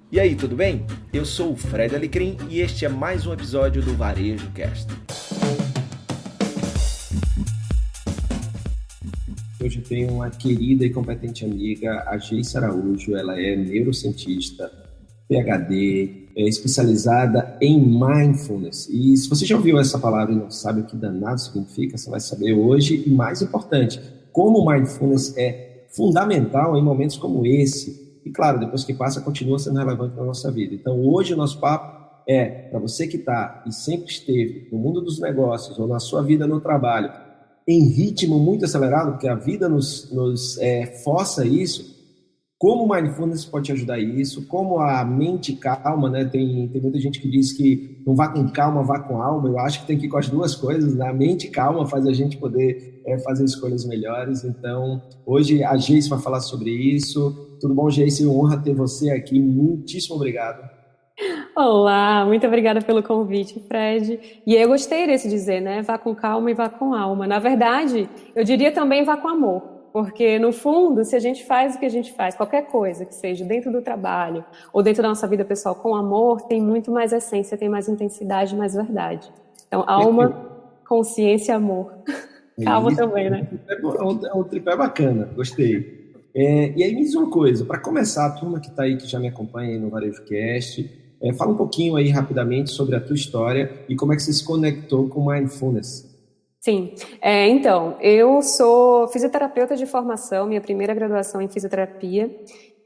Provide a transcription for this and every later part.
E aí, tudo bem? Eu sou o Fred Alecrim e este é mais um episódio do Varejo Cast. Hoje eu tenho uma querida e competente amiga, a Geice Araújo. Ela é neurocientista, PhD, é especializada em Mindfulness. E se você já ouviu essa palavra e não sabe o que danado significa, você vai saber hoje. E mais importante, como o Mindfulness é fundamental em momentos como esse. E claro, depois que passa, continua sendo relevante na nossa vida. Então hoje o nosso papo é para você que está e sempre esteve no mundo dos negócios ou na sua vida no trabalho, em ritmo muito acelerado, porque a vida nos força isso. Como o Mindfulness pode te ajudar a isso, como a mente calma, né? Tem muita gente que diz que não vá com calma, vá com alma. Eu acho que tem que ir com as duas coisas, né? A mente calma faz a gente poder fazer escolhas melhores. Então, hoje a Geice vai falar sobre isso. Tudo bom, Geice? Honra ter você aqui. Muitíssimo obrigado. Olá, muito obrigada pelo convite, Fred. E eu gostei desse dizer, né? Vá com calma e vá com alma. Na verdade, eu diria também vá com amor, porque no fundo, se a gente faz o que a gente faz, qualquer coisa que seja dentro do trabalho ou dentro da nossa vida pessoal com amor, tem muito mais essência, tem mais intensidade, mais verdade. Então, alma, consciência e amor. Calma Isso, também, né? é um tripé bacana, gostei. E aí me diz uma coisa, para começar, a turma que está aí, que já me acompanha aí no Varejo Cast, fala um pouquinho aí rapidamente sobre a tua história e como é que você se conectou com Mindfulness. Sim, então, eu sou fisioterapeuta de formação, minha primeira graduação em fisioterapia,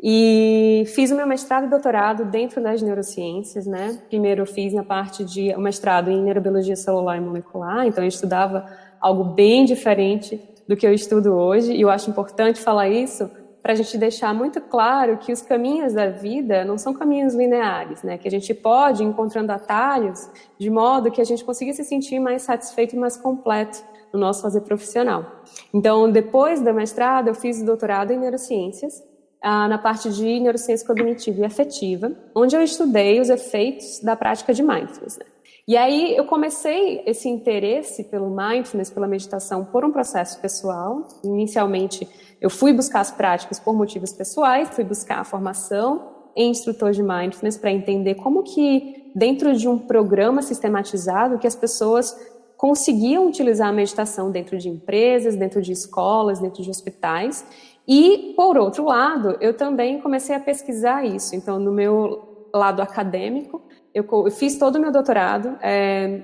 e fiz o meu mestrado e doutorado dentro das neurociências, né? Primeiro eu fiz na parte de o mestrado em neurobiologia celular e molecular, então eu estudava algo bem diferente do que eu estudo hoje, e eu acho importante falar isso para a gente deixar muito claro que os caminhos da vida não são caminhos lineares, né? Que a gente pode ir encontrando atalhos de modo que a gente consiga se sentir mais satisfeito e mais completo no nosso fazer profissional. Então, depois do mestrado, eu fiz o doutorado em neurociências, na parte de neurociência cognitiva e afetiva, onde eu estudei os efeitos da prática de mindfulness, né? E aí eu comecei esse interesse pelo mindfulness, pela meditação, por um processo pessoal. Inicialmente, eu fui buscar as práticas por motivos pessoais, fui buscar a formação em instrutor de mindfulness para entender como que, dentro de um programa sistematizado, que as pessoas conseguiam utilizar a meditação dentro de empresas, dentro de escolas, dentro de hospitais. E, por outro lado, eu também comecei a pesquisar isso. Então, no meu lado acadêmico, eu fiz todo o meu doutorado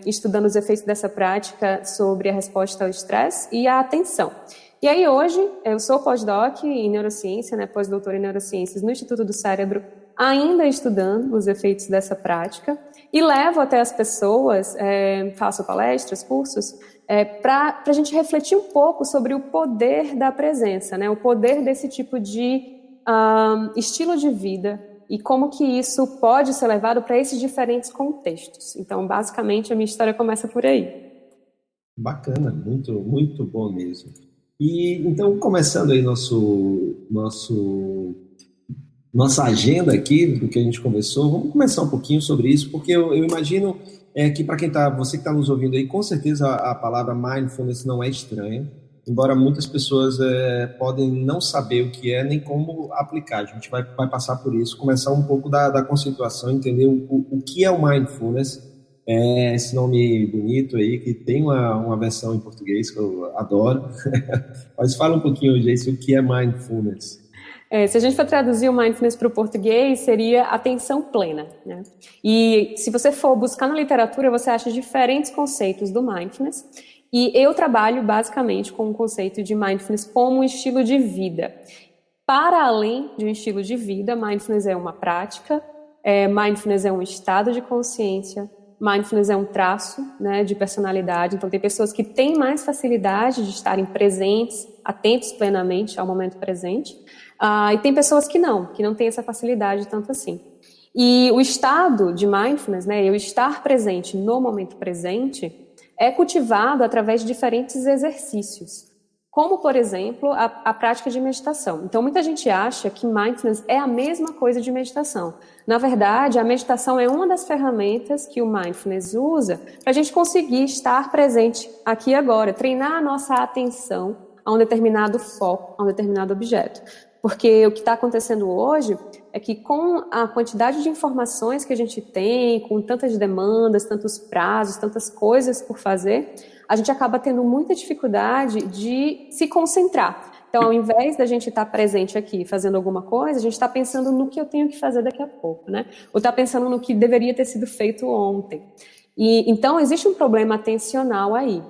estudando os efeitos dessa prática sobre a resposta ao estresse e a atenção. E aí hoje eu sou pós-doc em neurociência, né, pós-doutora em neurociências no Instituto do Cérebro, ainda estudando os efeitos dessa prática e levo até as pessoas, faço palestras, cursos, para a gente refletir um pouco sobre o poder da presença, né, o poder desse tipo de estilo de vida e como que isso pode ser levado para esses diferentes contextos. Então, basicamente, a minha história começa por aí. Bacana, muito, muito bom mesmo. E então, começando aí nossa agenda aqui, do que a gente conversou, vamos começar um pouquinho sobre isso, porque eu imagino que para você que está nos ouvindo aí, com certeza a palavra mindfulness não é estranha, embora muitas pessoas podem não saber o que é, nem como aplicar. A gente vai passar por isso, começar um pouco da conceituação, entender o que é o mindfulness, esse nome bonito aí, que tem uma versão em português que eu adoro. Mas fala um pouquinho, Geice, o que é mindfulness. Se a gente for traduzir o mindfulness para o português, seria atenção plena, né? E se você for buscar na literatura, você acha diferentes conceitos do mindfulness. E eu trabalho basicamente com o conceito de mindfulness como um estilo de vida. Para além de um estilo de vida, mindfulness é uma prática, mindfulness é um estado de consciência, mindfulness é um traço, né, de personalidade. Então, tem pessoas que têm mais facilidade de estarem presentes, atentos plenamente ao momento presente, e tem pessoas que não têm essa facilidade tanto assim. E o estado de mindfulness, né, eu estar presente no momento presente, é cultivado através de diferentes exercícios, como, por exemplo, a prática de meditação. Então, muita gente acha que mindfulness é a mesma coisa de meditação. Na verdade, a meditação é uma das ferramentas que o mindfulness usa para a gente conseguir estar presente aqui e agora, treinar a nossa atenção a um determinado foco, a um determinado objeto. Porque o que está acontecendo hoje é que com a quantidade de informações que a gente tem, com tantas demandas, tantos prazos, tantas coisas por fazer, a gente acaba tendo muita dificuldade de se concentrar. Então, ao invés da gente estar presente aqui fazendo alguma coisa, a gente está pensando no que eu tenho que fazer daqui a pouco, né? Ou está pensando no que deveria ter sido feito ontem. E então, existe um problema atencional aí.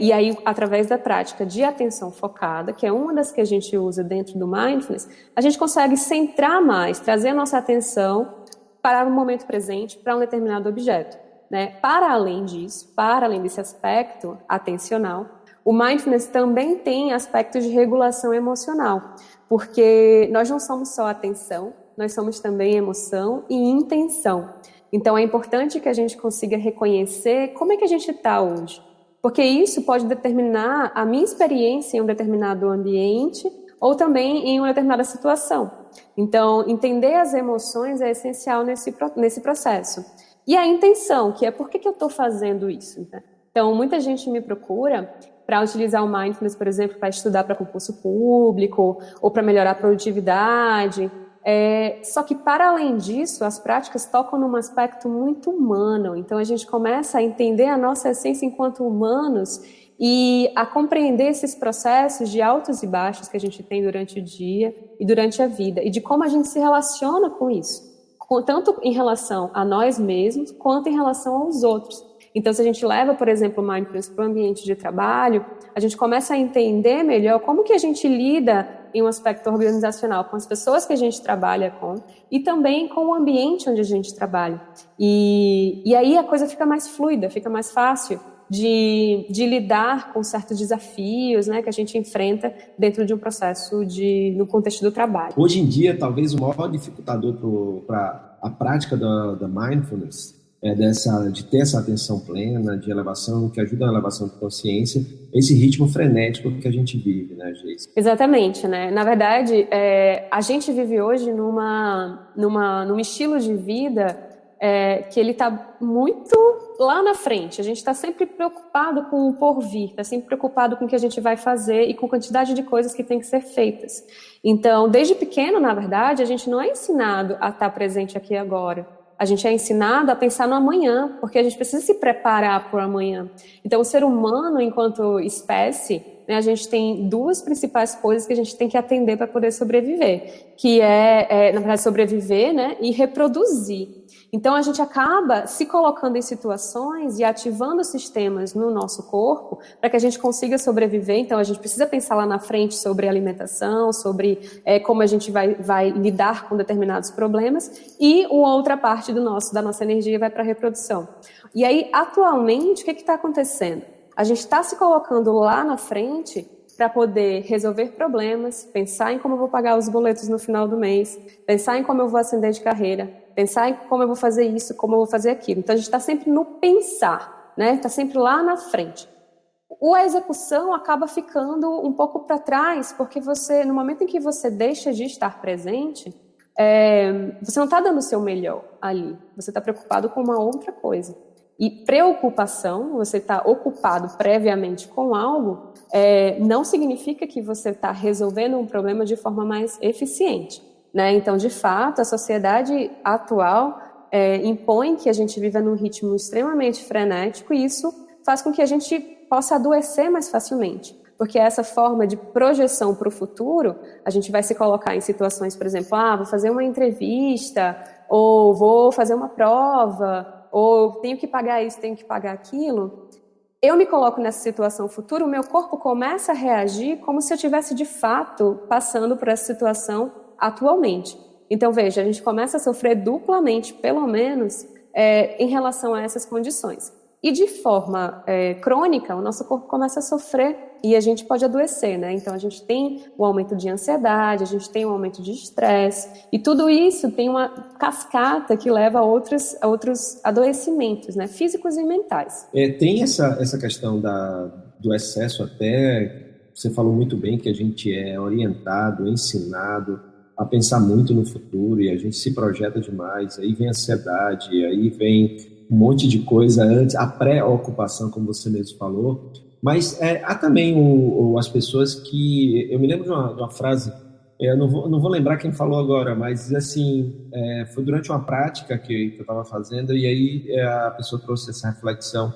E aí, através da prática de atenção focada, que é uma das que a gente usa dentro do Mindfulness, a gente consegue centrar mais, trazer a nossa atenção para o momento presente, para um determinado objeto, né? Para além disso, para além desse aspecto atencional, o Mindfulness também tem aspectos de regulação emocional, porque nós não somos só atenção, nós somos também emoção e intenção. Então, é importante que a gente consiga reconhecer como é que a gente está hoje, porque isso pode determinar a minha experiência em um determinado ambiente ou também em uma determinada situação. Então, entender as emoções é essencial nesse processo. E a intenção, que é por que eu estou fazendo isso, né? Então, muita gente me procura para utilizar o Mindfulness, por exemplo, para estudar para concurso público ou para melhorar a produtividade. Só que, para além disso, as práticas tocam num aspecto muito humano. Então, a gente começa a entender a nossa essência enquanto humanos e a compreender esses processos de altos e baixos que a gente tem durante o dia e durante a vida, e de como a gente se relaciona com isso, tanto em relação a nós mesmos, quanto em relação aos outros. Então, se a gente leva, por exemplo, o Mindfulness para o ambiente de trabalho, a gente começa a entender melhor como que a gente lida em um aspecto organizacional com as pessoas que a gente trabalha com e também com o ambiente onde a gente trabalha. E aí a coisa fica mais fluida, fica mais fácil de lidar com certos desafios, né, que a gente enfrenta dentro de um processo no contexto do trabalho. Hoje em dia, talvez o maior dificultador para a prática da Mindfulness de ter essa atenção plena, de elevação, que ajuda na elevação de consciência, esse ritmo frenético que a gente vive, né, Geisa? Exatamente, né? Na verdade, a gente vive hoje num estilo de vida que ele está muito lá na frente. A gente está sempre preocupado com o porvir, está sempre preocupado com o que a gente vai fazer e com a quantidade de coisas que tem que ser feitas. Então, desde pequeno, na verdade, a gente não é ensinado a estar presente aqui e agora. A gente é ensinado a pensar no amanhã, porque a gente precisa se preparar para o amanhã. Então, o ser humano, enquanto espécie, né, a gente tem duas principais coisas que a gente tem que atender para poder sobreviver, que na verdade, sobreviver, né, e reproduzir. Então, a gente acaba se colocando em situações e ativando sistemas no nosso corpo para que a gente consiga sobreviver. Então, a gente precisa pensar lá na frente sobre alimentação, sobre como a gente vai lidar com determinados problemas, e uma outra parte da nossa energia vai para a reprodução. E aí, atualmente, o que está acontecendo? A gente está se colocando lá na frente para poder resolver problemas, pensar em como eu vou pagar os boletos no final do mês, pensar em como eu vou ascender de carreira, pensar em como eu vou fazer isso, como eu vou fazer aquilo. Então, a gente está sempre no pensar, né? Está sempre lá na frente. A execução acaba ficando um pouco para trás, porque no momento em que você deixa de estar presente, você não está dando o seu melhor ali. Você está preocupado com uma outra coisa. E preocupação, você está ocupado previamente com algo, não significa que você está resolvendo um problema de forma mais eficiente, né? Então, de fato, a sociedade atual impõe que a gente viva num ritmo extremamente frenético, e isso faz com que a gente possa adoecer mais facilmente. Porque essa forma de projeção para o futuro, a gente vai se colocar em situações, por exemplo, vou fazer uma entrevista, ou vou fazer uma prova, ou tenho que pagar isso, tenho que pagar aquilo. Eu me coloco nessa situação futura, o meu corpo começa a reagir como se eu estivesse de fato passando por essa situação atualmente. Então, veja, a gente começa a sofrer duplamente, pelo menos, em relação a essas condições. E de forma crônica, o nosso corpo começa a sofrer e a gente pode adoecer, né? Então, a gente tem o aumento de ansiedade, a gente tem o aumento de estresse, e tudo isso tem uma cascata que leva a outros adoecimentos, né? Físicos e mentais. Tem essa questão do excesso até, você falou muito bem que a gente é orientado, ensinado a pensar muito no futuro, e a gente se projeta demais, aí vem a ansiedade, aí vem um monte de coisa antes, a pré-ocupação, como você mesmo falou, mas há também as pessoas que... Eu me lembro de uma frase Eu não vou lembrar quem falou agora, mas assim, foi durante uma prática que eu estava fazendo, e aí a pessoa trouxe essa reflexão,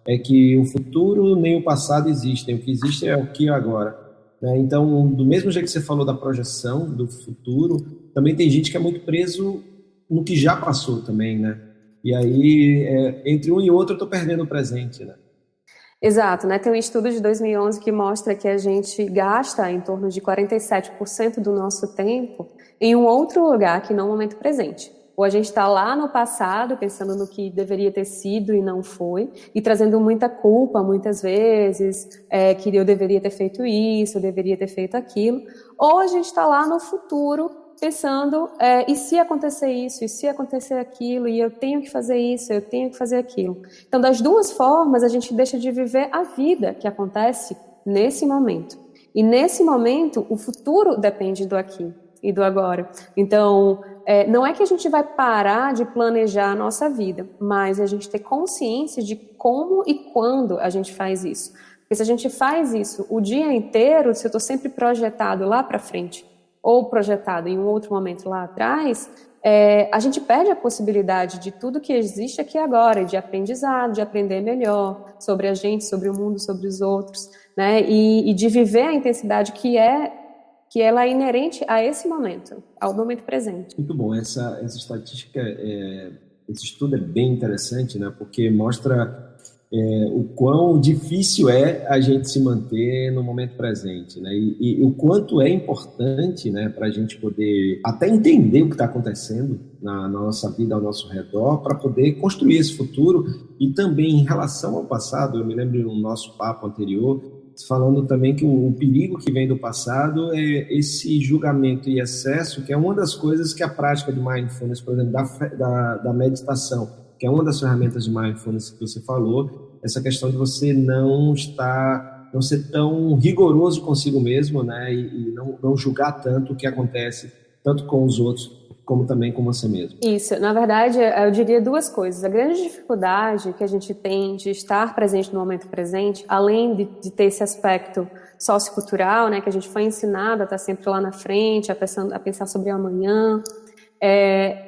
é que o futuro nem o passado existem, o que existe é o que é agora. Né? Então, do mesmo jeito que você falou da projeção do futuro, também tem gente que é muito preso no que já passou também, né? E aí, entre um e outro, eu estou perdendo o presente, né? Exato, né? Tem um estudo de 2011 que mostra que a gente gasta em torno de 47% do nosso tempo em um outro lugar que não o momento presente. Ou a gente está lá no passado, pensando no que deveria ter sido e não foi, e trazendo muita culpa, muitas vezes, que eu deveria ter feito isso, eu deveria ter feito aquilo. Ou a gente está lá no futuro, pensando, e se acontecer isso, e se acontecer aquilo, e eu tenho que fazer isso, eu tenho que fazer aquilo. Então, das duas formas, a gente deixa de viver a vida que acontece nesse momento. E nesse momento, o futuro depende do aqui e do agora. Então, não é que a gente vai parar de planejar a nossa vida, mas a gente ter consciência de como e quando a gente faz isso. Porque se a gente faz isso o dia inteiro, se eu estou sempre projetado lá para frente, ou projetado em um outro momento lá atrás, a gente perde a possibilidade de tudo que existe aqui agora, de aprendizado, de aprender melhor sobre a gente, sobre o mundo, sobre os outros, né? E de viver a intensidade que ela é inerente a esse momento, ao momento presente. Muito bom, essa estatística, esse estudo é bem interessante, né? Porque mostra o quão difícil é a gente se manter no momento presente, né? E o quanto é importante, né, para a gente poder até entender o que está acontecendo na nossa vida ao nosso redor, para poder construir esse futuro. E também em relação ao passado, eu me lembro no nosso papo anterior, falando também que o perigo que vem do passado é esse julgamento e excesso, que é uma das coisas que a prática de mindfulness, por exemplo, da meditação, que é uma das ferramentas de mindfulness que você falou, essa questão de você não ser tão rigoroso consigo mesmo, né, e não julgar tanto o que acontece, tanto com os outros, como também com você mesmo. Isso, na verdade, eu diria duas coisas. A grande dificuldade que a gente tem de estar presente no momento presente, além de ter esse aspecto sociocultural, né, que a gente foi ensinado a estar sempre lá na frente, a pensar sobre o amanhã,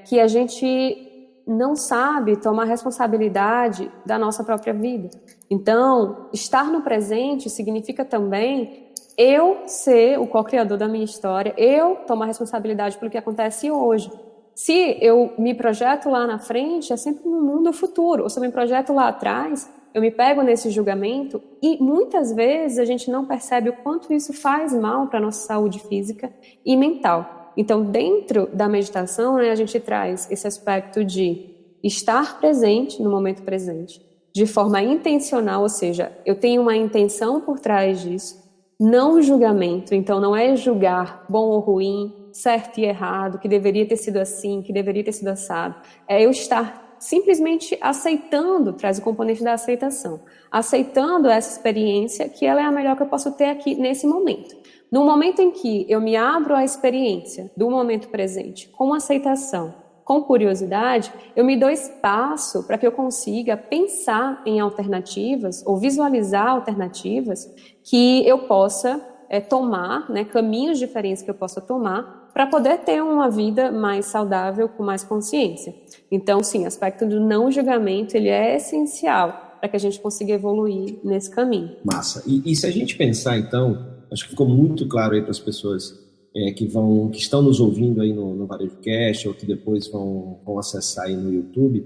que a gente não sabe tomar responsabilidade da nossa própria vida. Então, estar no presente significa também eu ser o co-criador da minha história, eu tomar responsabilidade pelo que acontece hoje. Se eu me projeto lá na frente, é sempre no mundo futuro. Ou se eu me projeto lá atrás, eu me pego nesse julgamento e muitas vezes a gente não percebe o quanto isso faz mal para a nossa saúde física e mental. Então, dentro da meditação, né, a gente traz esse aspecto de estar presente no momento presente, de forma intencional, ou seja, eu tenho uma intenção por trás disso, não julgamento. Então, não é julgar bom ou ruim, certo e errado, que deveria ter sido assim, que deveria ter sido assado. É eu estar simplesmente aceitando, traz o componente da aceitação, aceitando essa experiência, que ela é a melhor que eu posso ter aqui nesse momento. No momento em que eu me abro à experiência do momento presente, com aceitação, com curiosidade, eu me dou espaço para que eu consiga pensar em alternativas ou visualizar alternativas que eu possa tomar, né, caminhos diferentes que eu possa tomar para poder ter uma vida mais saudável, com mais consciência. Então, sim, o aspecto do não julgamento, ele é essencial para que a gente consiga evoluir nesse caminho. Massa. E se a gente pensar, então, acho que ficou muito claro aí para as pessoas que estão nos ouvindo aí no VarejoCast ou que depois vão acessar aí no YouTube,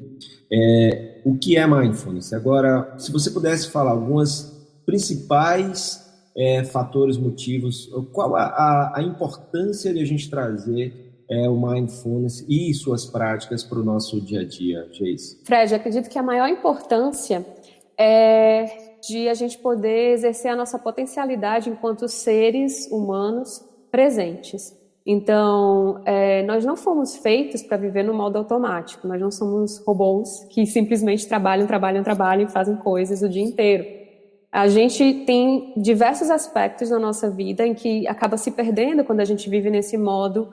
o que é mindfulness. Agora, se você pudesse falar algumas principais fatores, motivos, qual a importância de a gente trazer o mindfulness e suas práticas para o nosso dia a dia, Geise? Fred, acredito que a maior importância é de a gente poder exercer a nossa potencialidade enquanto seres humanos presentes. Então, nós não fomos feitos para viver no modo automático, nós não somos robôs que simplesmente trabalham e fazem coisas o dia inteiro. A gente tem diversos aspectos na nossa vida em que acaba se perdendo quando a gente vive nesse modo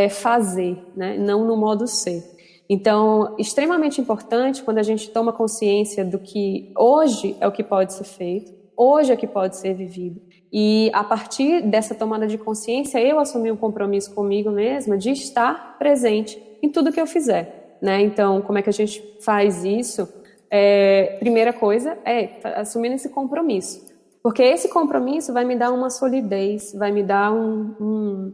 fazer, né? Não no modo ser. Então, extremamente importante quando a gente toma consciência do que hoje é o que pode ser feito, hoje é o que pode ser vivido, E a partir dessa tomada de consciência, eu assumi um compromisso comigo mesma de estar presente em tudo que eu fizer, né? Então, como é que a gente faz isso? Primeira coisa é assumindo esse compromisso. Porque esse compromisso vai me dar uma solidez, vai me dar um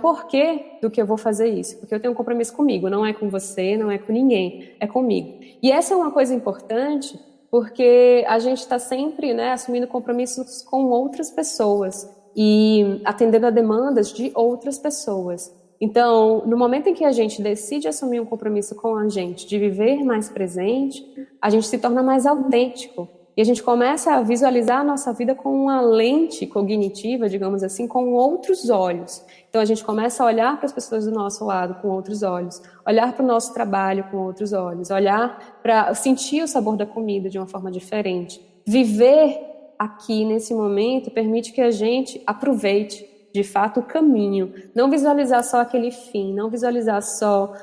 porquê do que eu vou fazer isso. Porque eu tenho um compromisso comigo, não é com você, não é com ninguém, é comigo. E essa é uma coisa importante, porque a gente está sempre, né, assumindo compromissos com outras pessoas e atendendo a demandas de outras pessoas. Então, no momento em que a gente decide assumir um compromisso com a gente, de viver mais presente, a gente se torna mais autêntico. E a gente começa a visualizar a nossa vida com uma lente cognitiva, digamos assim, com outros olhos. Então, a gente começa a olhar para as pessoas do nosso lado com outros olhos, olhar para o nosso trabalho com outros olhos, olhar para sentir o sabor da comida de uma forma diferente. Viver aqui, nesse momento, permite que a gente aproveite, de fato, o caminho. Não visualizar só aquele fim, não visualizar só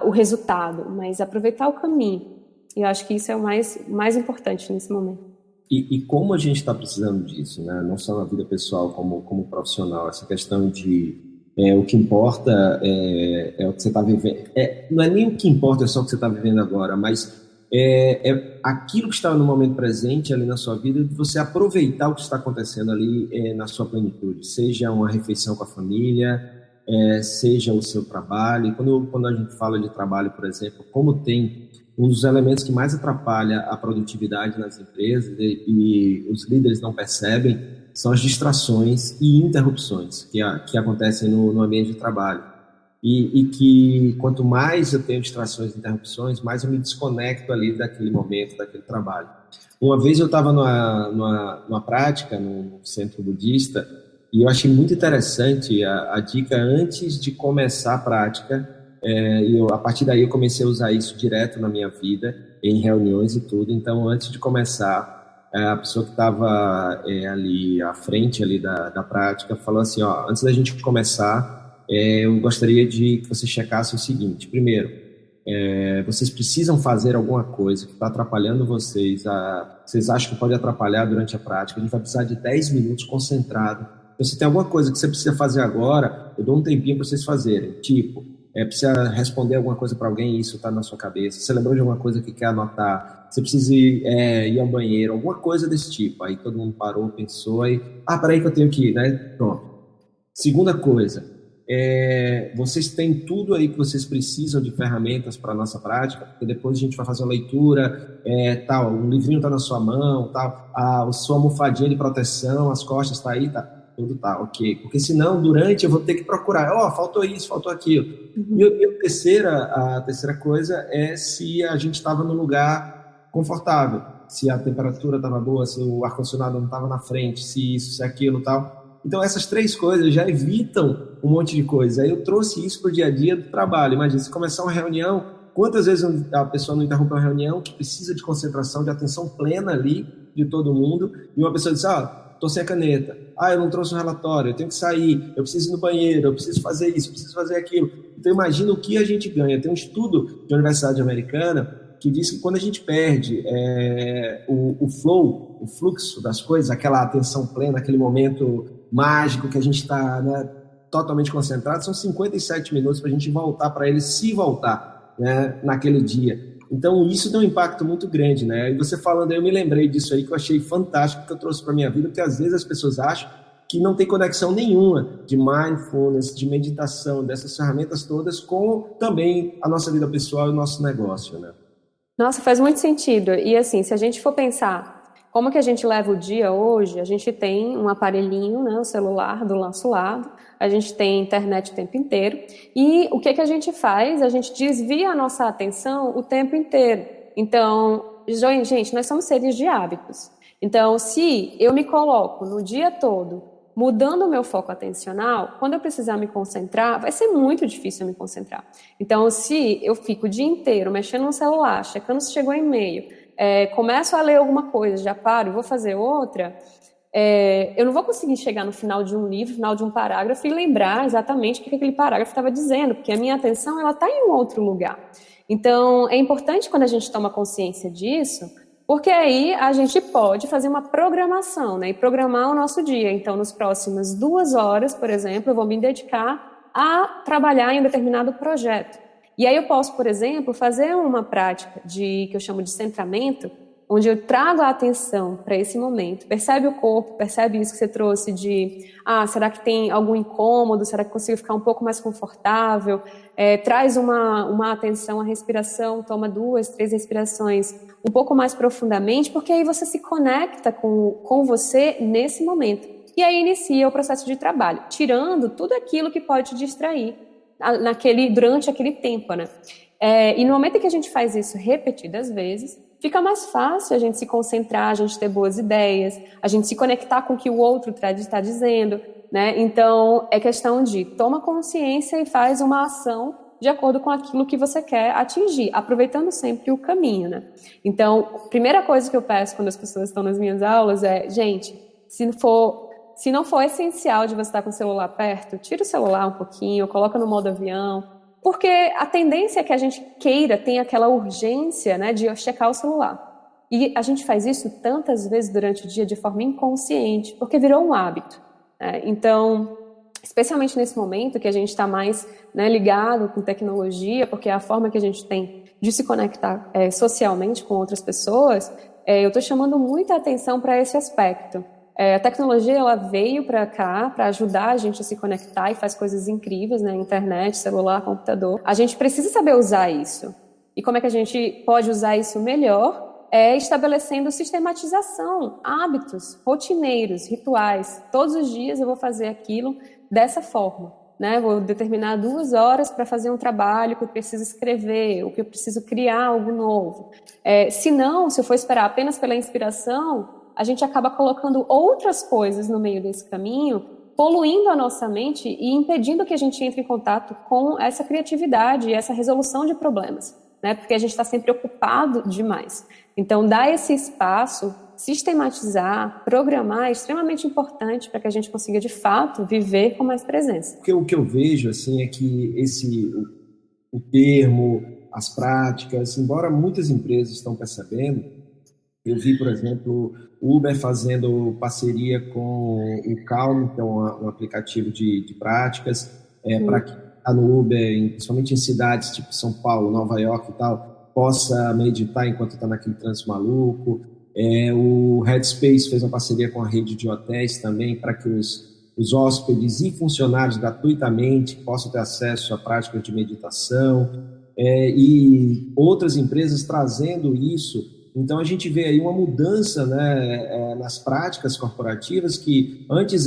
o resultado, mas aproveitar o caminho. E eu acho que isso é o mais importante nesse momento. E como a gente está precisando disso, né? Não só na vida pessoal, como profissional, essa questão de o que importa é o que você está vivendo. Não é nem o que importa, é só o que você está vivendo agora, mas aquilo que está no momento presente ali na sua vida, de você aproveitar o que está acontecendo ali na sua plenitude, seja uma refeição com a família, seja o seu trabalho. E quando a gente fala de trabalho, por exemplo, como tem um dos elementos que mais atrapalha a produtividade nas empresas e os líderes não percebem são as distrações e interrupções que acontecem no ambiente de trabalho. E que quanto mais eu tenho distrações e interrupções, mais eu me desconecto ali daquele momento, daquele trabalho. Uma vez eu estava numa prática, num centro budista, e eu achei muito interessante a dica antes de começar a prática. A partir daí eu comecei a usar isso direto na minha vida, em reuniões e tudo. Então, antes de começar, a pessoa que estava ali à frente ali da prática falou assim, antes da gente começar, eu gostaria de que você checasse o seguinte. Primeiro, vocês precisam fazer alguma coisa que está atrapalhando vocês, vocês acham que pode atrapalhar durante a prática. A gente vai precisar de 10 minutos concentrado. Então, se tem alguma coisa que você precisa fazer agora, eu dou um tempinho para vocês fazerem. Tipo, precisa responder alguma coisa para alguém e isso está na sua cabeça. Você lembrou de alguma coisa que quer anotar? Você precisa ir ao banheiro, alguma coisa desse tipo. Aí todo mundo parou, pensou e... peraí que eu tenho que ir, né? Pronto. Segunda coisa, vocês têm tudo aí que vocês precisam de ferramentas para a nossa prática, porque depois a gente vai fazer uma leitura, tal, um livrinho está na sua mão, tal, a sua almofadinha de proteção, as costas está aí, tá? Tudo tá, ok. Porque senão, durante, eu vou ter que procurar. Faltou isso, faltou aquilo. Uhum. E a terceira coisa é se a gente estava num lugar confortável. Se a temperatura estava boa, se o ar-condicionado não estava na frente, se isso, se aquilo, tal. Então, essas três coisas já evitam um monte de coisa. Aí eu trouxe isso para o dia a dia do trabalho. Imagina, se começar uma reunião, quantas vezes a pessoa não interrompe uma reunião que precisa de concentração, de atenção plena ali de todo mundo, e uma pessoa diz, estou sem a caneta, eu não trouxe um relatório, eu tenho que sair, eu preciso ir no banheiro, eu preciso fazer isso, eu preciso fazer aquilo. Então imagina o que a gente ganha. Tem um estudo da Universidade Americana que diz que quando a gente perde o flow, o fluxo das coisas, aquela atenção plena, aquele momento mágico que a gente está, né, totalmente concentrado, são 57 minutos para a gente voltar para ele, se voltar, né, naquele dia. Então, isso tem um impacto muito grande, né? E você falando aí, eu me lembrei disso aí, que eu achei fantástico, que eu trouxe para minha vida, porque às vezes as pessoas acham que não tem conexão nenhuma de mindfulness, de meditação, dessas ferramentas todas, com também a nossa vida pessoal e o nosso negócio, né? Nossa, faz muito sentido. E assim, se a gente for pensar como que a gente leva o dia hoje, a gente tem um aparelhinho, né, o celular do nosso lado, a gente tem internet o tempo inteiro, e o que a gente faz? A gente desvia a nossa atenção o tempo inteiro. Então, gente, nós somos seres de hábitos. Então, se eu me coloco no dia todo mudando o meu foco atencional, quando eu precisar me concentrar, vai ser muito difícil eu me concentrar. Então, se eu fico o dia inteiro mexendo no celular, checando se chegou e-mail, começo a ler alguma coisa, já paro e vou fazer outra, eu não vou conseguir chegar no final de um livro, no final de um parágrafo e lembrar exatamente o que aquele parágrafo estava dizendo, porque a minha atenção está em um outro lugar. Então, é importante quando a gente toma consciência disso, Porque aí a gente pode fazer uma programação, né? E programar o nosso dia. Então, nas próximas 2 horas, por exemplo, eu vou me dedicar a trabalhar em um determinado projeto. E aí eu posso, por exemplo, fazer uma prática que eu chamo de centramento, onde eu trago a atenção para esse momento. Percebe o corpo, percebe isso que você trouxe será que tem algum incômodo? Será que consigo ficar um pouco mais confortável? Traz uma atenção à respiração, toma 2, 3 respirações um pouco mais profundamente, porque aí você se conecta com você nesse momento. E aí inicia o processo de trabalho, tirando tudo aquilo que pode te distrair durante aquele tempo, né? E no momento que a gente faz isso repetidas vezes, fica mais fácil a gente se concentrar, a gente ter boas ideias, a gente se conectar com o que o outro está dizendo, né? Então, é questão de toma consciência e faz uma ação de acordo com aquilo que você quer atingir, aproveitando sempre o caminho, né? Então, a primeira coisa que eu peço quando as pessoas estão nas minhas aulas é, gente, se não for essencial de você estar com o celular perto, tira o celular um pouquinho, coloca no modo avião, porque a tendência é que a gente tenha aquela urgência, né, de checar o celular. E a gente faz isso tantas vezes durante o dia de forma inconsciente, porque virou um hábito, né? Então, especialmente nesse momento que a gente está mais, né, ligado com tecnologia, porque é a forma que a gente tem de se conectar socialmente com outras pessoas, eu estou chamando muita atenção para esse aspecto. A tecnologia ela veio para cá para ajudar a gente a se conectar e faz coisas incríveis, né? Internet, celular, computador. A gente precisa saber usar isso. E como é que a gente pode usar isso melhor? Estabelecendo sistematização, hábitos, rotineiros, rituais. Todos os dias eu vou fazer aquilo dessa forma, né? Vou determinar 2 horas para fazer um trabalho que eu preciso escrever, ou que eu preciso criar algo novo. Se eu for esperar apenas pela inspiração, a gente acaba colocando outras coisas no meio desse caminho, poluindo a nossa mente e impedindo que a gente entre em contato com essa criatividade e essa resolução de problemas, né? Porque a gente está sempre ocupado demais. Então, dar esse espaço, sistematizar, programar é extremamente importante para que a gente consiga, de fato, viver com mais presença. Porque o que eu vejo assim, é que o termo, as práticas, embora muitas empresas estão percebendo, eu vi, por exemplo, o Uber fazendo parceria com o Calm, que é um aplicativo de práticas, para que está no Uber, principalmente em cidades tipo São Paulo, Nova York e tal, possa meditar enquanto está naquele trânsito maluco. O Headspace fez uma parceria com a rede de hotéis também, para que os hóspedes e funcionários gratuitamente possam ter acesso a práticas de meditação, e outras empresas trazendo isso. Então, a gente vê aí uma mudança, né, nas práticas corporativas que antes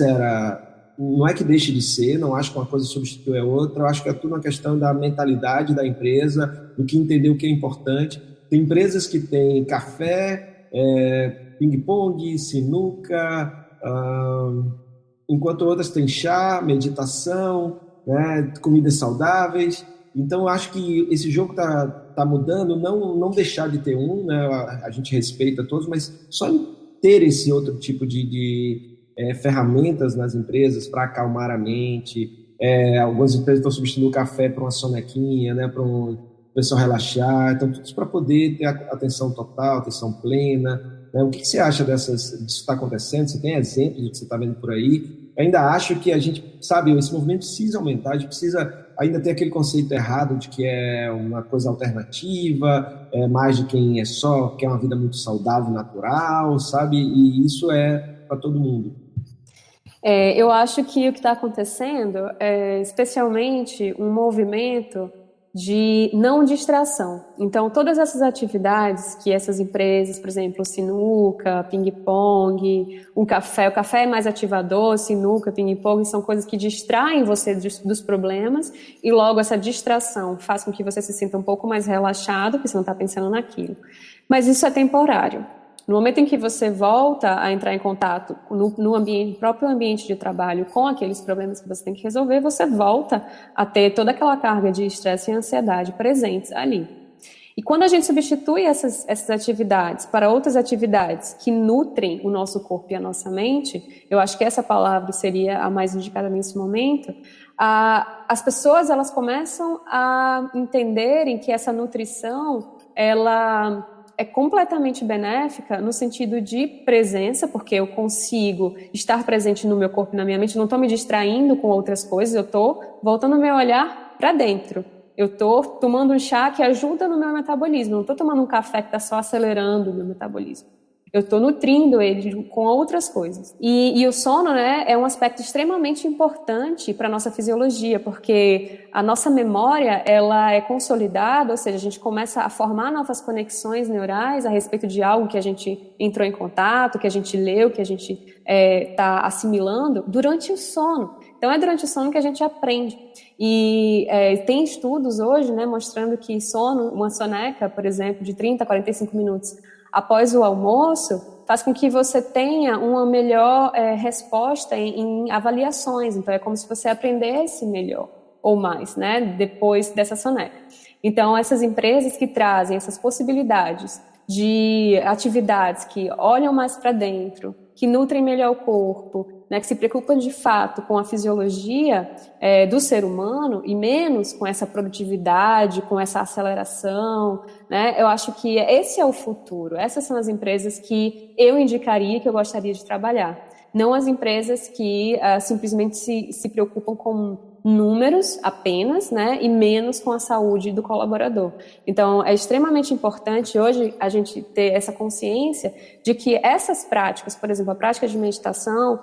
não é que deixe de ser, não acho que uma coisa substitui a outra, eu acho que é tudo uma questão da mentalidade da empresa, do que entender o que é importante. Tem empresas que têm café, ping-pong, sinuca, enquanto outras têm chá, meditação, né, comidas saudáveis. Então, eu acho que esse jogo está mudando, não deixar de ter né? A gente respeita todos, mas só ter esse outro tipo de ferramentas nas empresas para acalmar a mente. Algumas empresas estão substituindo o café por uma sonequinha, né? Para o pessoal relaxar. Então, tudo isso para poder ter atenção total, atenção plena. Né? O que você acha disso que está acontecendo? Você tem exemplos do que você está vendo por aí? Eu ainda acho que a gente, sabe, esse movimento precisa aumentar, a gente precisa ainda ter aquele conceito errado de que é uma coisa alternativa, mais de quem quer uma vida muito saudável, natural, sabe? E isso é para todo mundo. Eu acho que o que está acontecendo é especialmente um movimento de não distração. Então, todas essas atividades que essas empresas, por exemplo, sinuca, ping-pong, o café é mais ativador, sinuca, ping-pong, são coisas que distraem você dos problemas e logo essa distração faz com que você se sinta um pouco mais relaxado, porque você não está pensando naquilo. Mas isso é temporário. No momento em que você volta a entrar em contato no próprio ambiente de trabalho com aqueles problemas que você tem que resolver, você volta a ter toda aquela carga de estresse e ansiedade presentes ali. E quando a gente substitui essas atividades para outras atividades que nutrem o nosso corpo e a nossa mente, eu acho que essa palavra seria a mais indicada nesse momento, as pessoas elas começam a entenderem que essa nutrição, ela é completamente benéfica no sentido de presença, porque eu consigo estar presente no meu corpo e na minha mente, não estou me distraindo com outras coisas, eu estou voltando o meu olhar para dentro. Eu estou tomando um chá que ajuda no meu metabolismo, não estou tomando um café que está só acelerando o meu metabolismo. Eu estou nutrindo ele com outras coisas. E o sono, né, é um aspecto extremamente importante para a nossa fisiologia, porque a nossa memória, ela é consolidada, ou seja, a gente começa a formar novas conexões neurais a respeito de algo que a gente entrou em contato, que a gente leu, que a gente está assimilando durante o sono. Então, é durante o sono que a gente aprende. E tem estudos hoje, né, mostrando que sono, uma soneca, por exemplo, de 30 a 45 minutos após o almoço, faz com que você tenha uma melhor resposta em avaliações. Então, é como se você aprendesse melhor ou mais, né, depois dessa soneca. Então, essas empresas que trazem essas possibilidades de atividades que olham mais para dentro, que nutrem melhor o corpo, né, que se preocupam de fato com a fisiologia do ser humano e menos com essa produtividade, com essa aceleração, né, eu acho que esse é o futuro. Essas são as empresas que eu indicaria, que eu gostaria de trabalhar. Não as empresas que simplesmente se preocupam com números apenas, né, e menos com a saúde do colaborador. Então, é extremamente importante hoje a gente ter essa consciência de que essas práticas, por exemplo, a prática de meditação,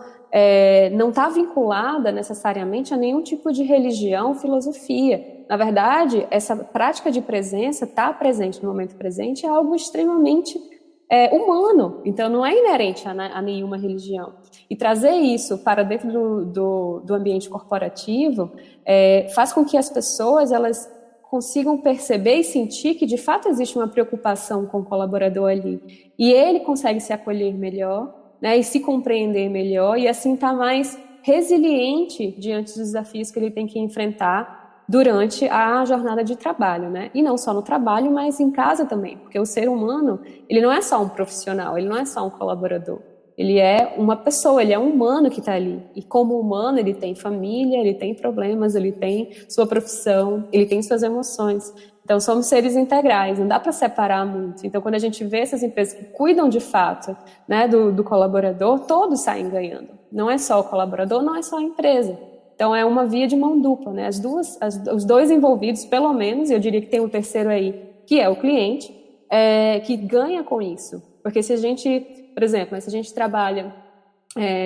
não está vinculada necessariamente a nenhum tipo de religião, filosofia. Na verdade, essa prática de presença, estar presente no momento presente, é algo extremamente humano, então não é inerente a nenhuma religião. E trazer isso para dentro do ambiente corporativo faz com que as pessoas elas consigam perceber e sentir que de fato existe uma preocupação com o colaborador ali. E ele consegue se acolher melhor, né, e se compreender melhor e assim estar mais resiliente diante dos desafios que ele tem que enfrentar durante a jornada de trabalho, né? E não só no trabalho, mas em casa também, porque o ser humano, ele não é só um profissional, ele não é só um colaborador, ele é uma pessoa, ele é um humano que está ali, e como humano ele tem família, ele tem problemas, ele tem sua profissão, ele tem suas emoções, então somos seres integrais, não dá para separar muito. Então quando a gente vê essas empresas que cuidam de fato, né, do colaborador, todos saem ganhando, não é só o colaborador, não é só a empresa. Então, é uma via de mão dupla, né? Os dois envolvidos, pelo menos, eu diria que tem um terceiro aí, que é o cliente, que ganha com isso. Porque se a gente, por exemplo, né, se a gente trabalha,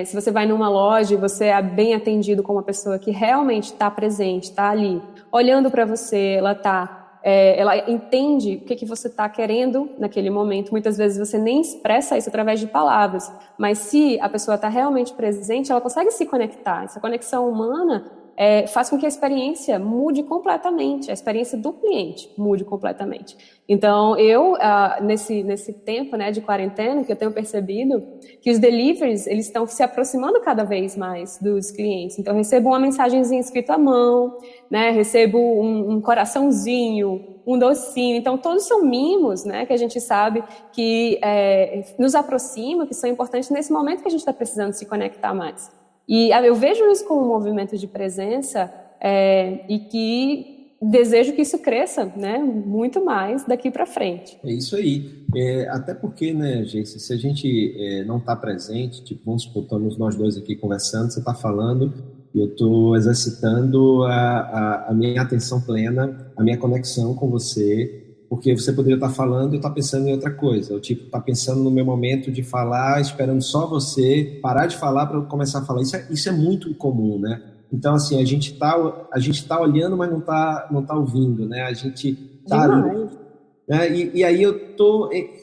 se você vai numa loja e você é bem atendido com uma pessoa que realmente está presente, está ali, olhando para você, ela entende o que você está querendo naquele momento. Muitas vezes você nem expressa isso através de palavras, mas se a pessoa está realmente presente, ela consegue se conectar. Essa conexão humana faz com que a experiência mude completamente, a experiência do cliente mude completamente. Então, eu, nesse tempo, né, de quarentena, que eu tenho percebido que os deliveries, eles estão se aproximando cada vez mais dos clientes. Então, eu recebo uma mensagenzinha escrita à mão, né, recebo um coraçãozinho, um docinho. Então, todos são mimos, né, que a gente sabe que nos aproximam, que são importantes nesse momento que a gente está precisando se conectar mais. E eu vejo isso como um movimento de presença e que desejo que isso cresça, né, muito mais daqui para frente. É isso aí. Até porque, né, gente, se a gente não está presente, tipo, vamos supor, estamos nós dois aqui conversando, você está falando, e eu estou exercitando a minha atenção plena, a minha conexão com você, porque você poderia estar falando e eu estar pensando em outra coisa. Eu, tipo, estar pensando no meu momento de falar, esperando só você parar de falar para eu começar a falar. Isso é muito comum, né? Então, assim, a gente tá olhando, mas não tá ouvindo, né? A gente tá ali, né? E aí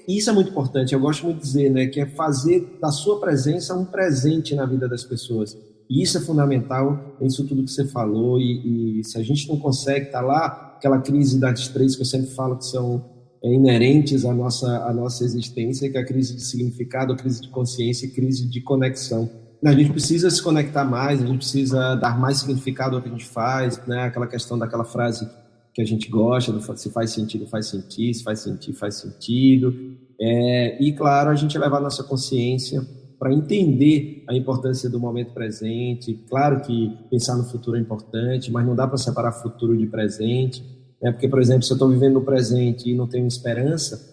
isso é muito importante, eu gosto muito de dizer, né? Que é fazer da sua presença um presente na vida das pessoas. E isso é fundamental, isso tudo que você falou, e se a gente não consegue estar lá, aquela crise das três que eu sempre falo que são inerentes à nossa existência, que é a crise de significado, a crise de consciência e a crise de conexão. A gente precisa se conectar mais, a gente precisa dar mais significado ao que a gente faz, né? Aquela questão daquela frase que a gente gosta, se faz sentido, faz sentido, se faz sentido, faz sentido. E, claro, a gente levar a nossa consciência para entender a importância do momento presente. Claro que pensar no futuro é importante, mas não dá para separar futuro de presente, né? Porque, por exemplo, se eu estou vivendo no presente e não tenho esperança,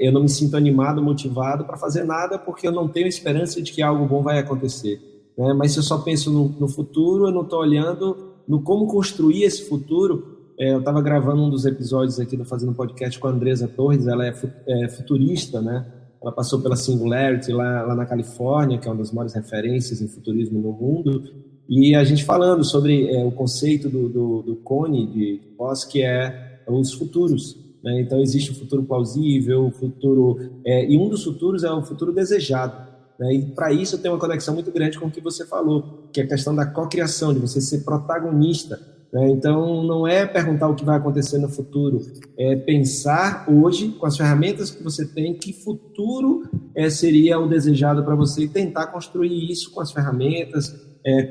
Eu não me sinto animado, motivado para fazer nada porque eu não tenho esperança de que algo bom vai acontecer, né? Mas se eu só penso no futuro, eu não estou olhando no como construir esse futuro. Eu estava gravando um dos episódios aqui do Fazendo Podcast com a Andresa Torres, ela é futurista, né? Ela passou pela Singularity lá na Califórnia, que é uma das maiores referências em futurismo no mundo, e a gente falando sobre o conceito do Cone, de Voss, que é os futuros, né? Então existe o futuro plausível, o futuro... e um dos futuros é o futuro desejado, né? E para isso eu tenho uma conexão muito grande com o que você falou, que é a questão da cocriação, de você ser protagonista, né? Então não é perguntar o que vai acontecer no futuro, é pensar hoje, com as ferramentas que você tem, que futuro seria o desejado para você e tentar construir isso com as ferramentas,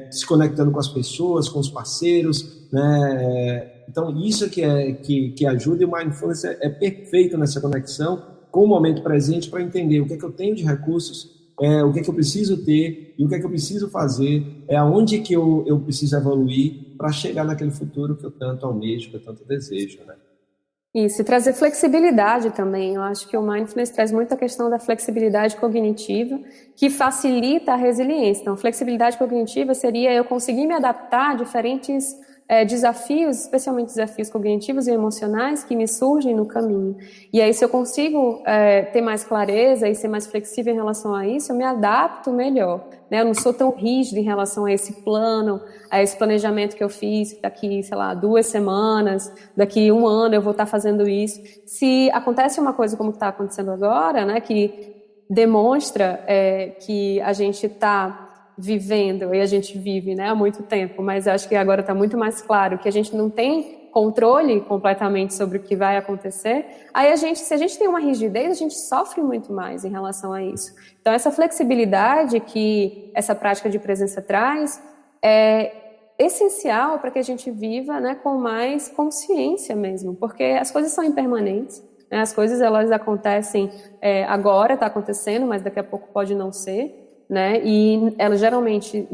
se conectando com as pessoas, com os parceiros, né? Então isso que ajuda, e o Mindfulness é perfeito nessa conexão com o momento presente para entender o que é que eu tenho de recursos, o que é que eu preciso ter e o que é que eu preciso fazer, aonde que eu preciso evoluir para chegar naquele futuro que eu tanto almejo, que eu tanto desejo, né? Isso, e trazer flexibilidade também. Eu acho que o Mindfulness traz muito a questão da flexibilidade cognitiva, que facilita a resiliência. Então, flexibilidade cognitiva seria eu conseguir me adaptar a diferentes desafios, especialmente desafios cognitivos e emocionais que me surgem no caminho. E aí, se eu consigo ter mais clareza e ser mais flexível em relação a isso, eu me adapto melhor, né? Eu não sou tão rígida em relação a esse plano, a esse planejamento que eu fiz daqui, sei lá, 2 semanas, daqui 1 ano eu vou estar fazendo isso. Se acontece uma coisa como está acontecendo agora, né, que demonstra que a gente está vivendo, e a gente vive, né, há muito tempo, mas acho que agora está muito mais claro que a gente não tem controle completamente sobre o que vai acontecer. Aí se a gente tem uma rigidez, a gente sofre muito mais em relação a isso. Então essa flexibilidade que essa prática de presença traz é essencial para que a gente viva, né, com mais consciência mesmo, porque as coisas são impermanentes, né, as coisas elas acontecem agora, está acontecendo, mas daqui a pouco pode não ser, né? E elas geralmente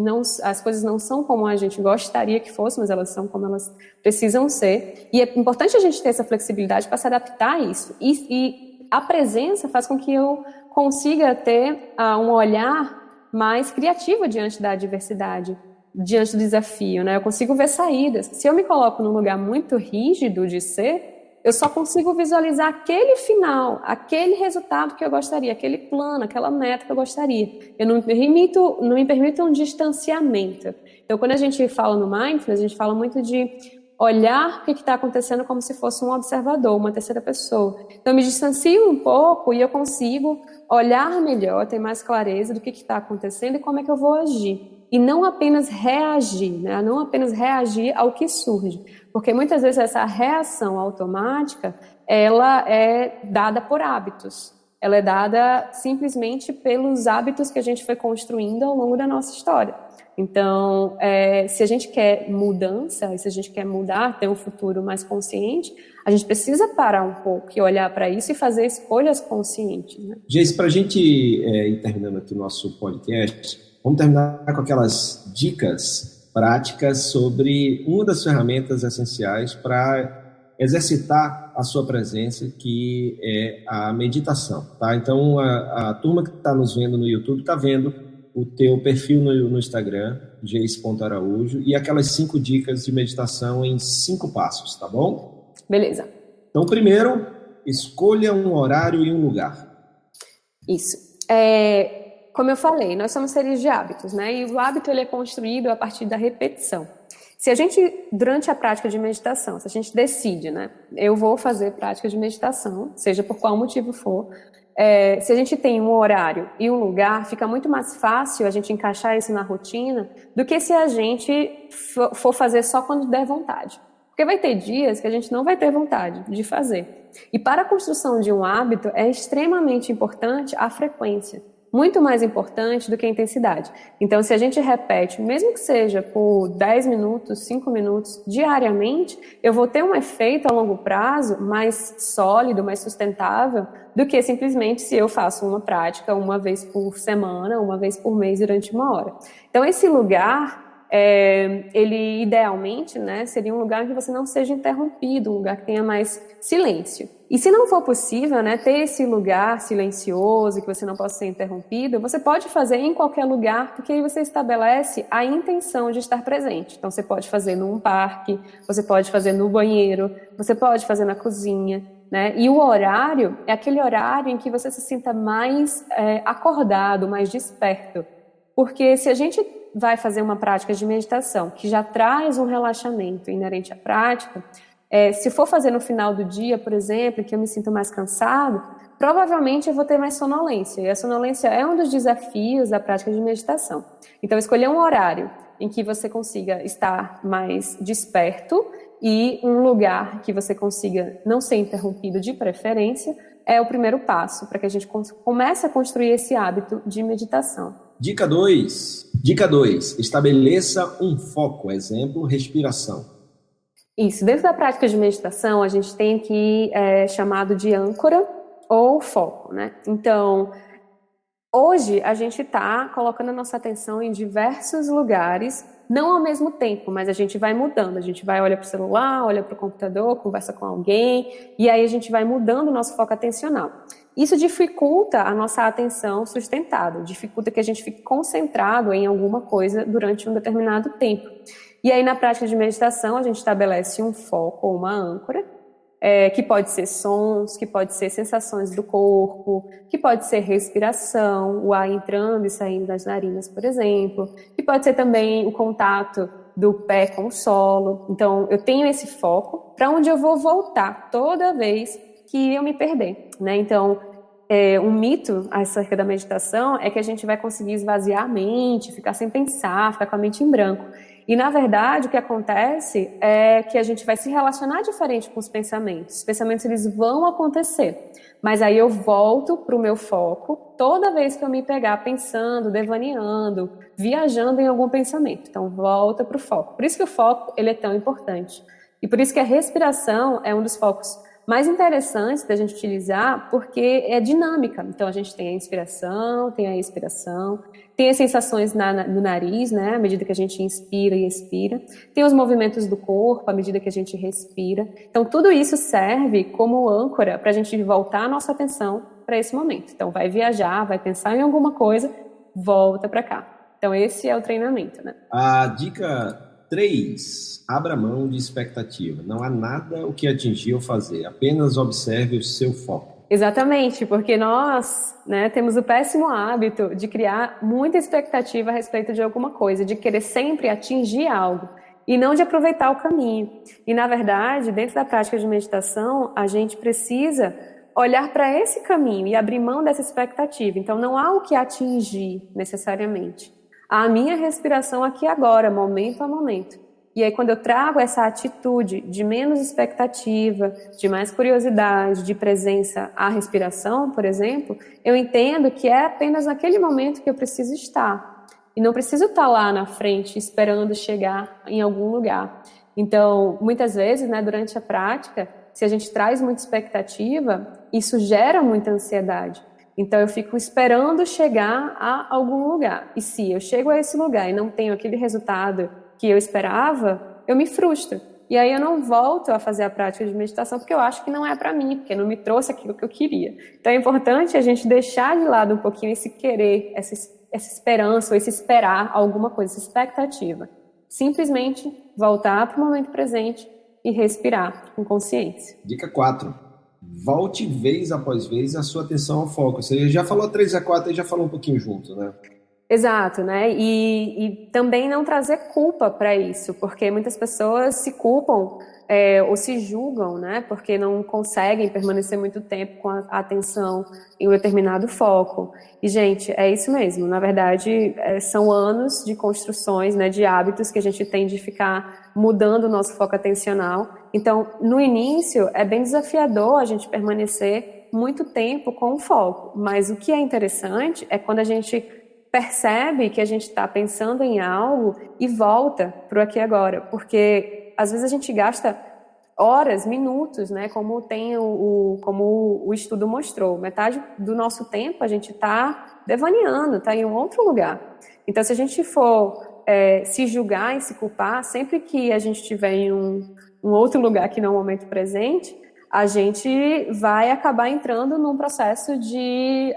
as coisas não são como a gente gostaria que fossem, mas elas são como elas precisam ser. E é importante a gente ter essa flexibilidade para se adaptar a isso. E a presença faz com que eu consiga ter um olhar mais criativo diante da adversidade, diante do desafio, né? Eu consigo ver saídas. Se eu me coloco num lugar muito rígido de ser, eu só consigo visualizar aquele final, aquele resultado que eu gostaria, aquele plano, aquela meta que eu gostaria. Eu não me permito um distanciamento. Então, quando a gente fala no Mindfulness, a gente fala muito de olhar o que está acontecendo como se fosse um observador, uma terceira pessoa. Então, eu me distancio um pouco e eu consigo olhar melhor, ter mais clareza do que está acontecendo e como é que eu vou agir. E não apenas reagir, né? Não apenas reagir ao que surge. Porque muitas vezes essa reação automática, ela é dada por hábitos. Ela é dada simplesmente pelos hábitos que a gente foi construindo ao longo da nossa história. Então, se a gente quer mudança, se a gente quer mudar, ter um futuro mais consciente, a gente precisa parar um pouco e olhar para isso e fazer escolhas conscientes, né? Geis, para a gente ir terminando aqui o nosso podcast, vamos terminar com aquelas dicas práticas sobre uma das ferramentas essenciais para exercitar a sua presença, que é a meditação, tá? Então, a turma que está nos vendo no YouTube está vendo o teu perfil no Instagram, geis.araújo, e aquelas 5 dicas de meditação em 5 passos, tá bom? Beleza. Então, primeiro, escolha um horário e um lugar. Isso. Como eu falei, nós somos seres de hábitos, né? E o hábito ele é construído a partir da repetição. Se a gente, durante a prática de meditação, se a gente decide, né? Eu vou fazer prática de meditação, seja por qual motivo for, se a gente tem um horário e um lugar, fica muito mais fácil a gente encaixar isso na rotina do que se a gente for fazer só quando der vontade. Porque vai ter dias que a gente não vai ter vontade de fazer. E para a construção de um hábito é extremamente importante a frequência. Muito mais importante do que a intensidade. Então, se a gente repete, mesmo que seja por 10 minutos, 5 minutos, diariamente, eu vou ter um efeito a longo prazo mais sólido, mais sustentável, do que simplesmente se eu faço uma prática uma vez por semana, uma vez por mês durante 1 hora. Então, esse lugar ele idealmente, né, seria um lugar em que você não seja interrompido, um lugar que tenha mais silêncio. E se não for possível, né, ter esse lugar silencioso, que você não possa ser interrompido, você pode fazer em qualquer lugar, porque aí você estabelece a intenção de estar presente. Então você pode fazer num parque, você pode fazer no banheiro, você pode fazer na cozinha, né? E o horário é aquele horário em que você se sinta mais acordado, mais desperto. Porque se a gente vai fazer uma prática de meditação que já traz um relaxamento inerente à prática, se for fazer no final do dia, por exemplo, que eu me sinto mais cansado, provavelmente eu vou ter mais sonolência. E a sonolência é um dos desafios da prática de meditação. Então, escolher um horário em que você consiga estar mais desperto e um lugar que você consiga não ser interrompido de preferência é o primeiro passo para que a gente comece a construir esse hábito de meditação. Dica 2. Dica 2. Estabeleça um foco. Exemplo, respiração. Isso. Dentro da prática de meditação, a gente tem aqui chamado de âncora ou foco, né? Então, hoje a gente está colocando a nossa atenção em diversos lugares, não ao mesmo tempo, mas a gente vai mudando. A gente vai olhar para o celular, olha para o computador, conversa com alguém, e aí a gente vai mudando o nosso foco atencional. Isso dificulta a nossa atenção sustentada, dificulta que a gente fique concentrado em alguma coisa durante um determinado tempo. E aí, na prática de meditação, a gente estabelece um foco ou uma âncora, que pode ser sons, que pode ser sensações do corpo, que pode ser respiração, o ar entrando e saindo das narinas, por exemplo, que pode ser também o contato do pé com o solo. Então, eu tenho esse foco para onde eu vou voltar toda vez que eu me perder, né? Então, um mito acerca da meditação é que a gente vai conseguir esvaziar a mente, ficar sem pensar, ficar com a mente em branco. E, na verdade, o que acontece é que a gente vai se relacionar diferente com os pensamentos. Os pensamentos, eles vão acontecer. Mas aí eu volto para o meu foco toda vez que eu me pegar pensando, devaneando, viajando em algum pensamento. Então, volta para o foco. Por isso que o foco, ele é tão importante. E por isso que a respiração é um dos focos mais interessantes da gente utilizar, porque é dinâmica. Então, a gente tem a inspiração, tem a expiração, tem as sensações no nariz, né, à medida que a gente inspira e expira, tem os movimentos do corpo à medida que a gente respira. Então, tudo isso serve como âncora para a gente voltar a nossa atenção para esse momento. Então, vai viajar, vai pensar em alguma coisa, volta para cá. Então, esse é o treinamento, né? A dica 3. Abra mão de expectativa. Não há nada o que atingir ou fazer. Apenas observe o seu foco. Exatamente, porque nós, né, temos o péssimo hábito de criar muita expectativa a respeito de alguma coisa, de querer sempre atingir algo e não de aproveitar o caminho. E, na verdade, dentro da prática de meditação, a gente precisa olhar para esse caminho e abrir mão dessa expectativa. Então, não há o que atingir necessariamente. Há a minha respiração aqui agora, momento a momento. E aí, quando eu trago essa atitude de menos expectativa, de mais curiosidade, de presença à respiração, por exemplo, eu entendo que é apenas naquele momento que eu preciso estar. E não preciso estar lá na frente, esperando chegar em algum lugar. Então, muitas vezes, né, durante a prática, se a gente traz muita expectativa, isso gera muita ansiedade. Então, eu fico esperando chegar a algum lugar. E se eu chego a esse lugar e não tenho aquele resultado que eu esperava, eu me frustro. E aí eu não volto a fazer a prática de meditação porque eu acho que não é para mim, porque não me trouxe aquilo que eu queria. Então é importante a gente deixar de lado um pouquinho esse querer, essa esperança, ou esse esperar alguma coisa, essa expectativa. Simplesmente voltar para o momento presente e respirar com consciência. Dica 4. Volte vez após vez a sua atenção ao foco. Você já falou 3 a 4 e já falou um pouquinho junto, né? Exato, né? E também não trazer culpa para isso, porque muitas pessoas se culpam ou se julgam, né? Porque não conseguem permanecer muito tempo com a atenção em um determinado foco. E, gente, é isso mesmo. Na verdade, são anos de construções, né? De hábitos que a gente tem de ficar mudando o nosso foco atencional. Então, no início, é bem desafiador a gente permanecer muito tempo com o foco. Mas o que é interessante é quando a gente percebe que a gente está pensando em algo e volta para o aqui e agora, porque às vezes a gente gasta horas, minutos, né? Como como o estudo mostrou, metade do nosso tempo a gente está devaneando, está em um outro lugar. Então, se a gente for se julgar e se culpar, sempre que a gente estiver em um outro lugar que não é o momento presente, a gente vai acabar entrando num processo de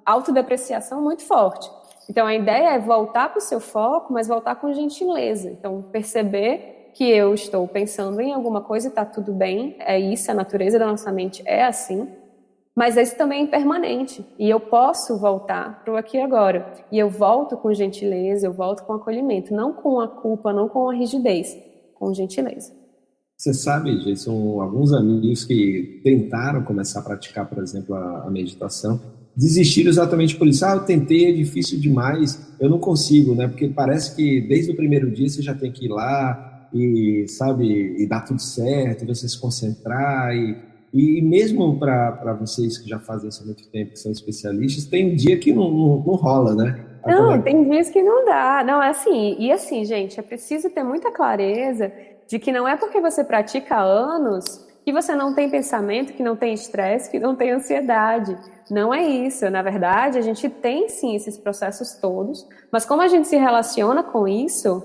autodepreciação muito forte. Então, a ideia é voltar para o seu foco, mas voltar com gentileza. Então, perceber que eu estou pensando em alguma coisa e está tudo bem, é isso, a natureza da nossa mente é assim, mas isso também é impermanente, e eu posso voltar para o aqui e agora. E eu volto com gentileza, eu volto com acolhimento, não com a culpa, não com a rigidez, com gentileza. Você sabe, Jason, alguns amigos que tentaram começar a praticar, por exemplo, a meditação, desistiram exatamente por isso. Eu tentei, é difícil demais, eu não consigo, né? Porque parece que desde o primeiro dia você já tem que ir lá e, sabe, e dar tudo certo, e você se concentrar. E mesmo para vocês que já fazem isso há muito tempo, que são especialistas, tem um dia que não rola, né? Não, tem dias que não dá. Não, é assim. E assim, gente, é preciso ter muita clareza de que não é porque você pratica há anos que você não tem pensamento, que não tem estresse, que não tem ansiedade. Não é isso. Na verdade, a gente tem sim esses processos todos, mas como a gente se relaciona com isso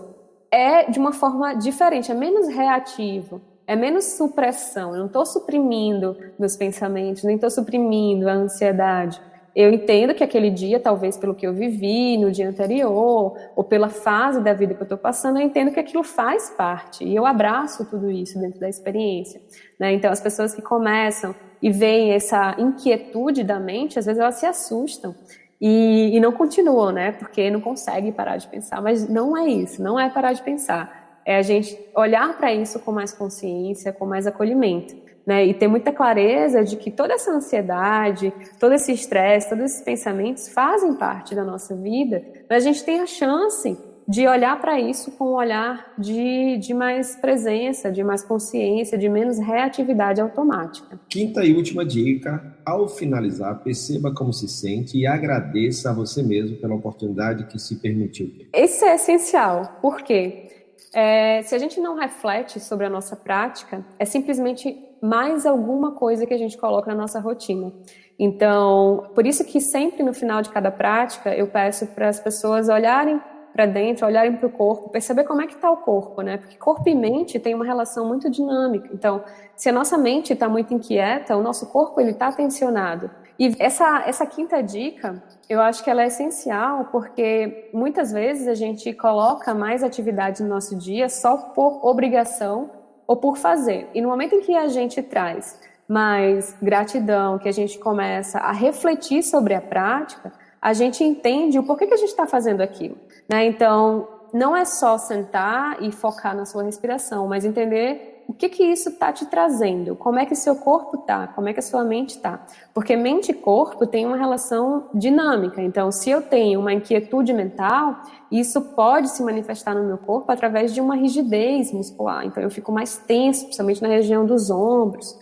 é de uma forma diferente, é menos reativo, é menos supressão. Eu não estou suprimindo meus pensamentos, nem estou suprimindo a ansiedade. Eu entendo que aquele dia, talvez pelo que eu vivi no dia anterior, ou pela fase da vida que eu estou passando, eu entendo que aquilo faz parte, e eu abraço tudo isso dentro da experiência, né? Então, as pessoas que começam e veem essa inquietude da mente, às vezes elas se assustam e não continuam, né? Porque não conseguem parar de pensar, mas não é isso, não é parar de pensar, é a gente olhar para isso com mais consciência, com mais acolhimento. Né, e ter muita clareza de que toda essa ansiedade, todo esse estresse, todos esses pensamentos fazem parte da nossa vida, mas a gente tem a chance de olhar para isso com um olhar de mais presença, de mais consciência, de menos reatividade automática. Quinta e última dica: ao finalizar, perceba como se sente e agradeça a você mesmo pela oportunidade que se permitiu. Isso é essencial, por quê? Se a gente não reflete sobre a nossa prática, é simplesmente mais alguma coisa que a gente coloca na nossa rotina. Então, por isso que sempre no final de cada prática, eu peço para as pessoas olharem para dentro, olharem para o corpo, perceber como é que está o corpo, né? Porque corpo e mente tem uma relação muito dinâmica. Então, se a nossa mente está muito inquieta, o nosso corpo ele está tensionado. E essa quinta dica, eu acho que ela é essencial, porque muitas vezes a gente coloca mais atividade no nosso dia só por obrigação ou por fazer. E no momento em que a gente traz mais gratidão, que a gente começa a refletir sobre a prática, a gente entende o porquê que a gente está fazendo aquilo, né? Então, não é só sentar e focar na sua respiração, mas entender o que isso está te trazendo, como é que seu corpo está, como é que a sua mente está. Porque mente e corpo tem uma relação dinâmica. Então, se eu tenho uma inquietude mental, isso pode se manifestar no meu corpo através de uma rigidez muscular. Então, eu fico mais tenso, principalmente na região dos ombros.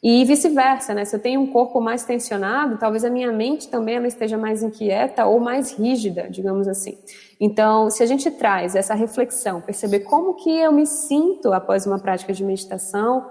E vice-versa, né? Se eu tenho um corpo mais tensionado, talvez a minha mente também ela esteja mais inquieta ou mais rígida, digamos assim. Então, se a gente traz essa reflexão, perceber como que eu me sinto após uma prática de meditação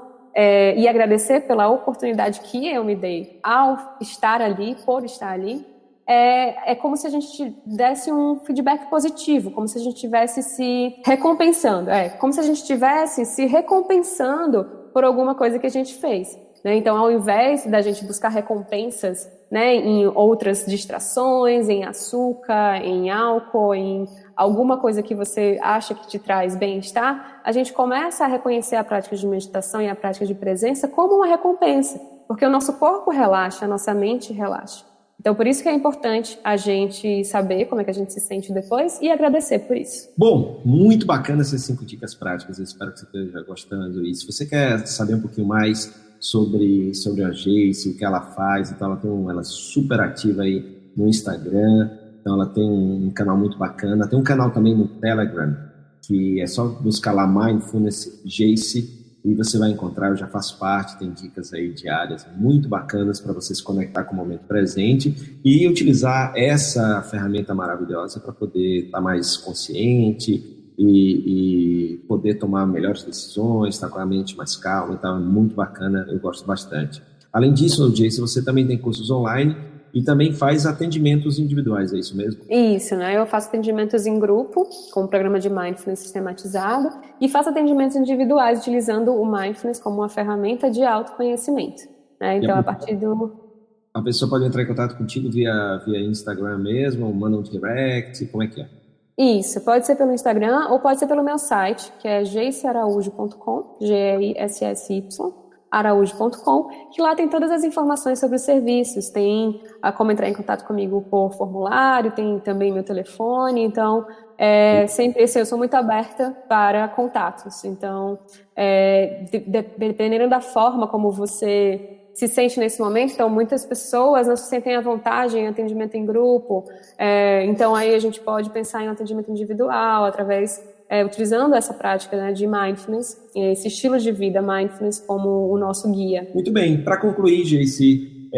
e agradecer pela oportunidade que eu me dei ao estar ali, por estar ali, é como se a gente desse um feedback positivo, como se a gente estivesse se recompensando, como se a gente estivesse se recompensando por alguma coisa que a gente fez. Então, ao invés da gente buscar recompensas, né, em outras distrações, em açúcar, em álcool, em alguma coisa que você acha que te traz bem-estar, a gente começa a reconhecer a prática de meditação e a prática de presença como uma recompensa, porque o nosso corpo relaxa, a nossa mente relaxa. Então, por isso que é importante a gente saber como é que a gente se sente depois e agradecer por isso. Bom, muito bacana essas 5 dicas práticas, eu espero que você esteja gostando. E se você quer saber um pouquinho mais sobre a Jace, o que ela faz, então ela é super ativa aí no Instagram, então ela tem um canal muito bacana, tem um canal também no Telegram, que é só buscar lá Mindfulness Jace, e você vai encontrar, eu já faço parte, tem dicas aí diárias muito bacanas para você se conectar com o momento presente e utilizar essa ferramenta maravilhosa para poder estar mais consciente e poder tomar melhores decisões, estar com a mente mais calma. Então é muito bacana, eu gosto bastante. Além disso, Jace, você também tem cursos online E também faz atendimentos individuais, é isso mesmo? Isso, né? Eu faço atendimentos em grupo, com um programa de Mindfulness sistematizado, e faço atendimentos individuais, utilizando o Mindfulness como uma ferramenta de autoconhecimento, né? Então, a partir do... A pessoa pode entrar em contato contigo via Instagram mesmo, manda um direct, como é que é? Isso, pode ser pelo Instagram ou pode ser pelo meu site, que é geissyaraújo.com, Gissy, araújo.com, que lá tem todas as informações sobre os serviços, tem como entrar em contato comigo por formulário, tem também meu telefone, então sempre eu sou muito aberta para contatos, então dependendo da forma como você se sente nesse momento, então muitas pessoas não se sentem à vontade em atendimento em grupo, então aí a gente pode pensar em um atendimento individual, utilizando essa prática, né, de mindfulness, esse estilo de vida mindfulness como o nosso guia. Muito bem, para concluir, Geisy,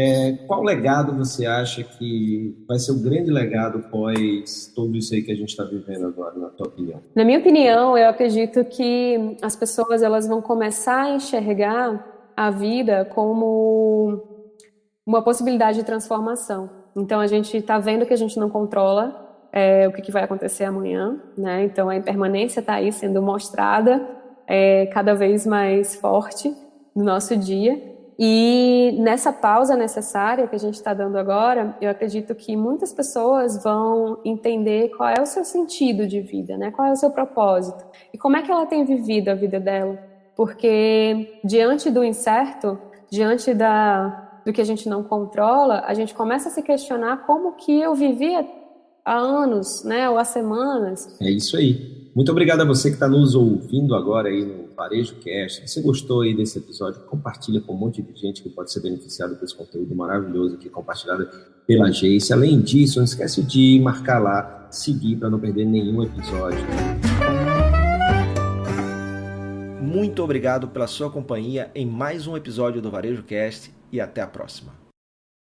qual legado você acha que vai ser o grande legado pós tudo isso aí que a gente está vivendo agora, na tua opinião? Na minha opinião, eu acredito que as pessoas elas vão começar a enxergar a vida como uma possibilidade de transformação. Então, a gente está vendo que a gente não controla o que vai acontecer amanhã, né? Então, a impermanência está aí sendo mostrada cada vez mais forte no nosso dia. E nessa pausa necessária que a gente está dando agora, eu acredito que muitas pessoas vão entender qual é o seu sentido de vida, né? Qual é o seu propósito e como é que ela tem vivido a vida dela. Porque diante do incerto, diante do que a gente não controla, a gente começa a se questionar como que eu vivia há anos, né, ou há semanas. É isso aí. Muito obrigado a você que está nos ouvindo agora aí no Varejo Cast. Se você gostou aí desse episódio, compartilha com um monte de gente que pode ser beneficiado por esse conteúdo maravilhoso aqui compartilhado pela Geisy. Além disso, não esquece de marcar lá, seguir para não perder nenhum episódio. Muito obrigado pela sua companhia em mais um episódio do Varejo Cast e até a próxima.